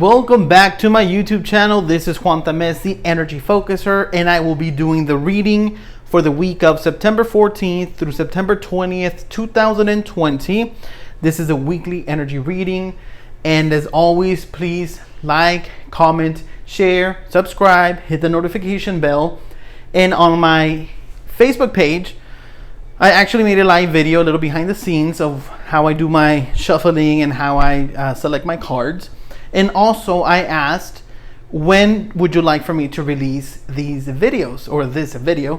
Welcome back to my YouTube channel. This is Juan Tamez, the Energy Focuser, and I will be doing the reading for the week of September 14th through September 20th, 2020. This is a weekly energy reading, and as always, please like, comment, share, subscribe, hit the notification bell. And on my Facebook page, I actually made a live video, a little behind the scenes of how I do my shuffling and how I select my cards. And also I asked, when would you like for me to release these videos or this video?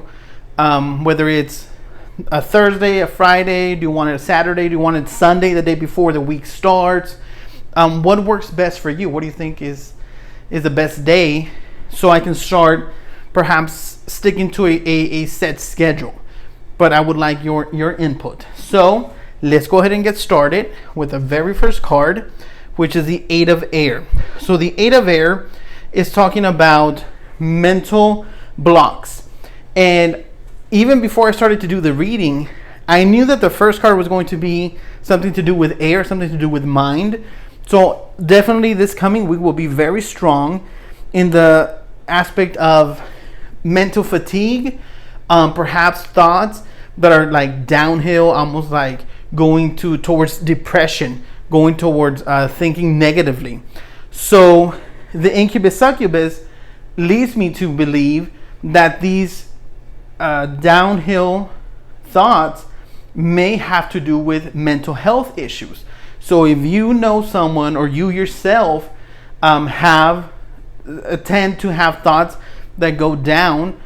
Whether it's a Thursday, a Friday, do you want it a Saturday, do you want it Sunday, the day before the week starts? What works best for you? What do you think is the best day so I can start perhaps sticking to a set schedule? But I would like your input. So let's go ahead and get started with the very first card, which is the Eight of Air. So the Eight of Air is talking about mental blocks. And even before I started to do the reading, I knew that the first card was going to be something to do with air, something to do with mind. So definitely this coming week will be very strong in the aspect of mental fatigue, perhaps thoughts that are like downhill, almost like going towards depression, going towards thinking negatively. So the incubus succubus leads me to believe that these downhill thoughts may have to do with mental health issues. So if you know someone or you yourself tend to have thoughts that go down,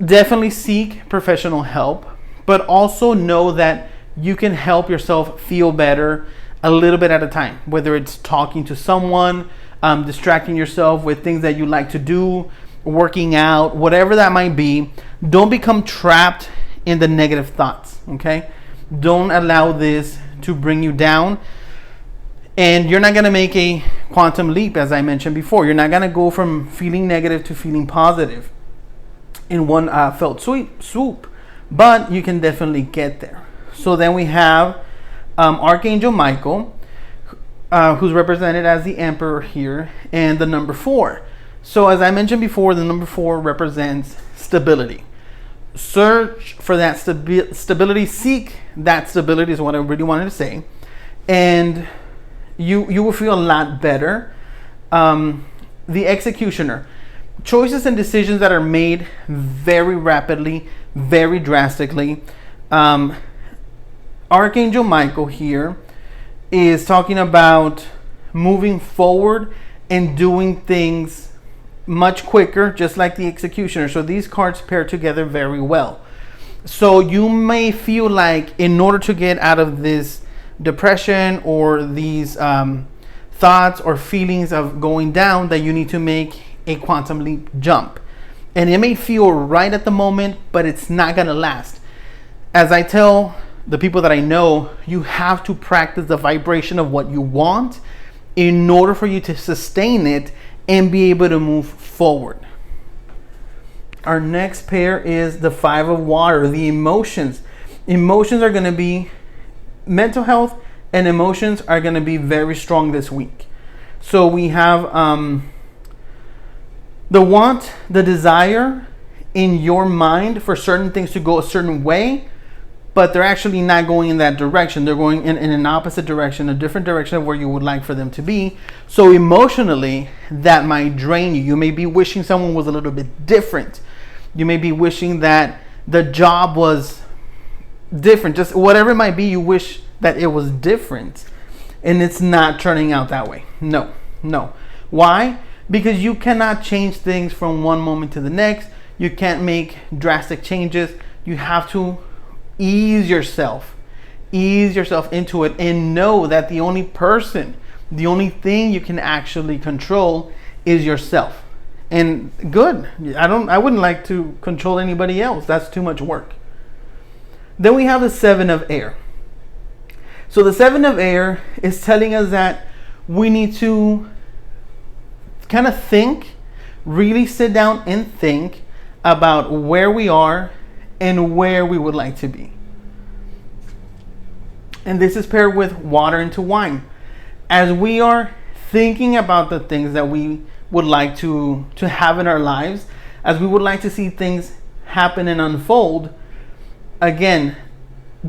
definitely seek professional help, but also know that you can help yourself feel better a little bit at a time, whether it's talking to someone, distracting yourself with things that you like to do, working out, whatever that might be. Don't become trapped in the negative thoughts, okay? Don't allow this to bring you down. And you're not going to make a quantum leap, as I mentioned before. You're not going to go from feeling negative to feeling positive in one felt swoop, but you can definitely get there. So then we have Archangel Michael, who's represented as the Emperor here, and the number 4. So as I mentioned before, the number 4 represents stability. Search for that stability, seek that stability is what I really wanted to say, and you will feel a lot better. The Executioner, choices and decisions that are made very rapidly, very drastically. Archangel Michael here is talking about moving forward and doing things much quicker, just like the Executioner. So these cards pair together very well. So you may feel like in order to get out of this depression or these thoughts or feelings of going down, that you need to make a quantum leap jump. And it may feel right at the moment, but it's not going to last. As I tell the people that I know, you have to practice the vibration of what you want in order for you to sustain it and be able to move forward. Our next pair is the Five of Water, the emotions. Emotions are going to be mental health, and emotions are going to be very strong this week. So we have the want, the desire in your mind for certain things to go a certain way, but they're actually not going in that direction. They're going in an opposite direction, a different direction of where you would like for them to be. So emotionally, that might drain you. You may be wishing someone was a little bit different. You may be wishing that the job was different. Just whatever it might be, you wish that it was different. And it's not turning out that way. No. Why? Because you cannot change things from one moment to the next. You can't make drastic changes. You have to ease yourself into it, and know that the only thing you can actually control is yourself. And good. I wouldn't like to control anybody else. That's too much work. Then we have the Seven of Air. So the Seven of Air is telling us that we need to kind of think, really sit down and think about where we are and where we would like to be. And this is paired with water into wine. As we are thinking about the things that we would like to have in our lives, as we would like to see things happen and unfold. Again,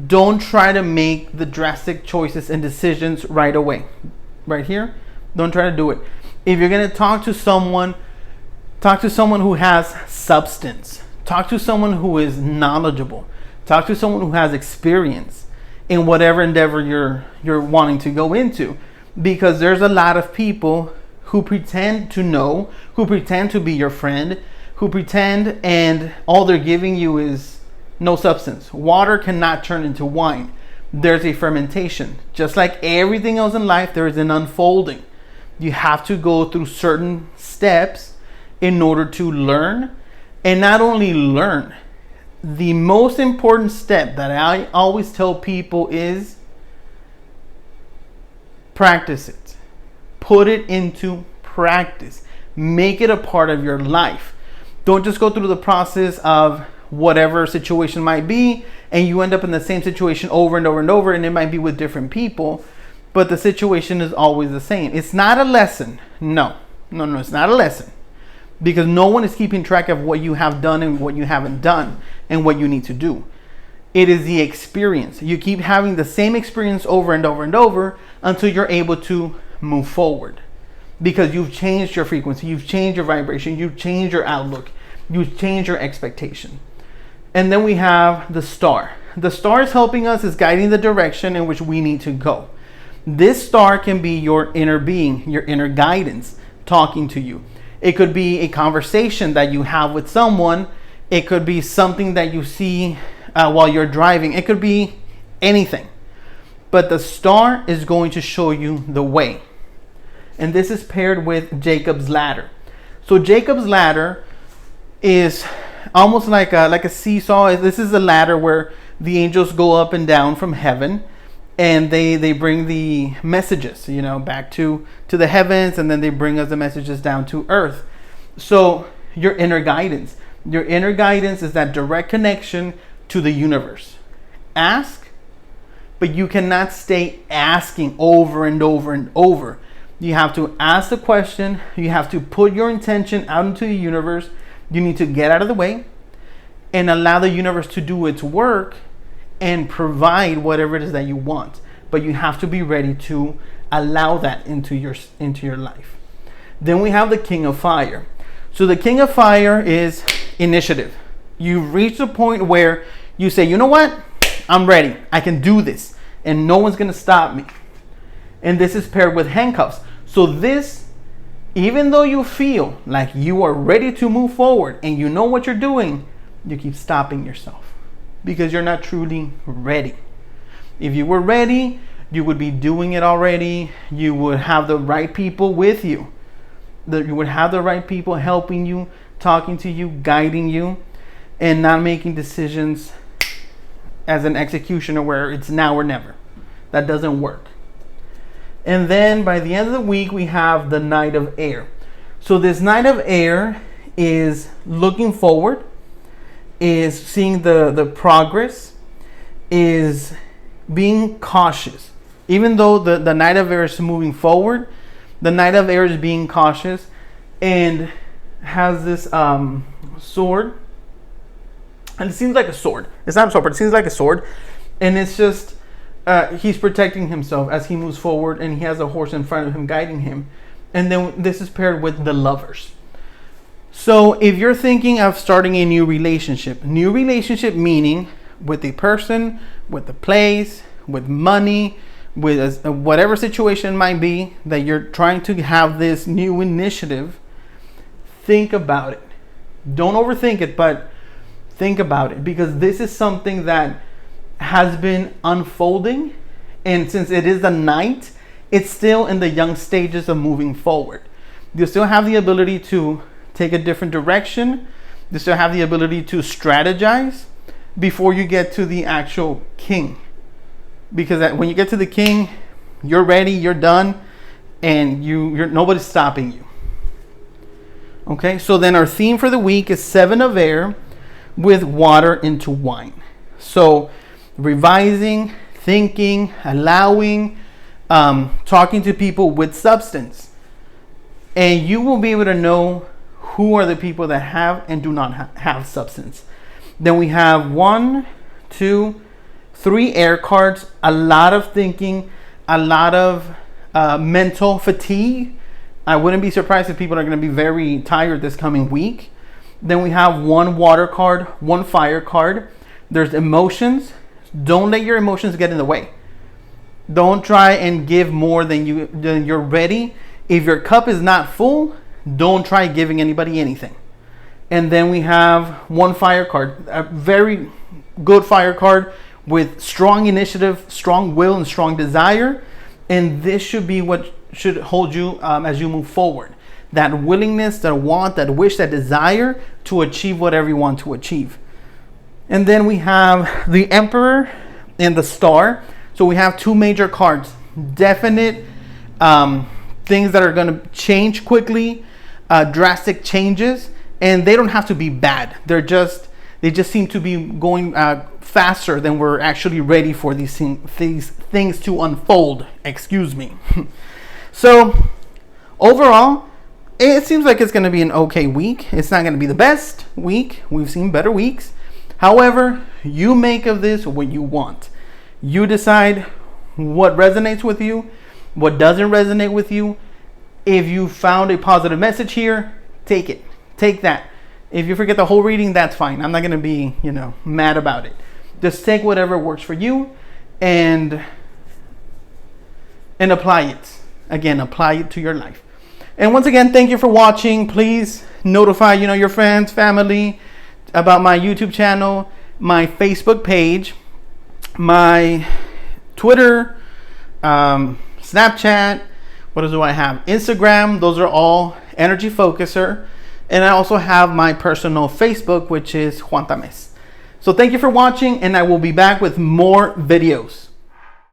don't try to make the drastic choices and decisions right away. Right here, don't try to do it. If you're going to talk to someone who has substance. Talk to someone who is knowledgeable. Talk to someone who has experience in whatever endeavor you're wanting to go into. Because there's a lot of people who pretend to know, who pretend to be your friend, who pretend, and all they're giving you is no substance. Water cannot turn into wine. There's a fermentation. Just like everything else in life, there is an unfolding. You have to go through certain steps in order to learn. And not only learn, the most important step that I always tell people is practice it. Put it into practice. Make it a part of your life. Don't just go through the process of whatever situation might be and you end up in the same situation over and over and over, and it might be with different people, but the situation is always the same. It's not a lesson. No, it's not a lesson. Because no one is keeping track of what you have done and what you haven't done and what you need to do. It is the experience. You keep having the same experience over and over and over until you're able to move forward. Because you've changed your frequency, you've changed your vibration, you've changed your outlook, you've changed your expectation. And then we have the star. The star is helping us, is guiding the direction in which we need to go. This star can be your inner being, your inner guidance talking to you. It could be a conversation that you have with someone. It could be something that you see while you're driving. It could be anything. But the star is going to show you the way. And this is paired with Jacob's ladder. So Jacob's ladder is almost like a seesaw. This is a ladder where the angels go up and down from heaven. And they bring the messages, back to the heavens, and then they bring us the messages down to earth. So your inner guidance is that direct connection to the universe. Ask, but you cannot stay asking over and over and over. You have to ask the question. You have to put your intention out into the universe. You need to get out of the way and allow the universe to do its work and provide whatever it is that you want. But you have to be ready to allow that into your life. Then we have the King of Fire. So the King of Fire is initiative. You've reached a point where you say, you know what? I'm ready. I can do this. And no one's going to stop me. And this is paired with handcuffs. So this, even though you feel like you are ready to move forward and you know what you're doing, you keep stopping yourself. Because you're not truly ready. If you were ready, you would be doing it already. You would have the right people with you. You would have the right people helping you, talking to you, guiding you, and not making decisions as an executioner where it's now or never. That doesn't work. And then by the end of the week, we have the Knight of Air. So this Knight of Air is looking forward, is seeing the progress, is being cautious. Even though the Knight of Air is moving forward, the Knight of Air is being cautious and has this sword. And it seems like a sword. It's not a sword, but it seems like a sword. And it's just, he's protecting himself as he moves forward, and he has a horse in front of him guiding him. And then this is paired with the Lovers. So if you're thinking of starting a new relationship meaning with a person, with a place, with money, with whatever situation might be that you're trying to have this new initiative, think about it. Don't overthink it, but think about it, because this is something that has been unfolding, and since it is the night, it's still in the young stages of moving forward. You still have the ability to take a different direction. You still have the ability to strategize before you get to the actual king. Because when you get to the king, you're ready, you're done, and you're nobody's stopping you. Okay, so then our theme for the week is 7 of Air with water into wine. So revising, thinking, allowing, talking to people with substance. and you will be able to know who are the people that have and do not have substance. Then we have 1, 2, 3 air cards, a lot of thinking, a lot of mental fatigue. I wouldn't be surprised if people are going to be very tired this coming week. Then we have 1 water card, 1 fire card. There's emotions. Don't let your emotions get in the way. Don't try and give more than you're ready. If your cup is not full, don't try giving anybody anything. And then we have 1 fire card, a very good fire card with strong initiative, strong will, and strong desire. And this should be what should hold you as you move forward. That willingness, that want, that wish, that desire to achieve whatever you want to achieve. And then we have the Emperor and the Star. So we have 2 major cards, definite things that are going to change quickly, drastic changes, and they don't have to be bad. They just seem to be going faster than we're actually ready for these things to unfold. Excuse me. So overall, it seems like it's going to be an okay week. It's not going to be the best week. We've seen better weeks. However, you make of this what you want. You decide what resonates with you, what doesn't resonate with you. If you found a positive message here, take it. Take that. If you forget the whole reading, that's fine. I'm not going to be, mad about it. Just take whatever works for you and apply it. Again, apply it to your life. And once again, thank you for watching. Please notify, your friends, family about my YouTube channel, my Facebook page, my Twitter, Snapchat. What else do I have? Instagram. Those are all Energy Focuser. And I also have my personal Facebook, which is Juan Tames. So thank you for watching, and I will be back with more videos.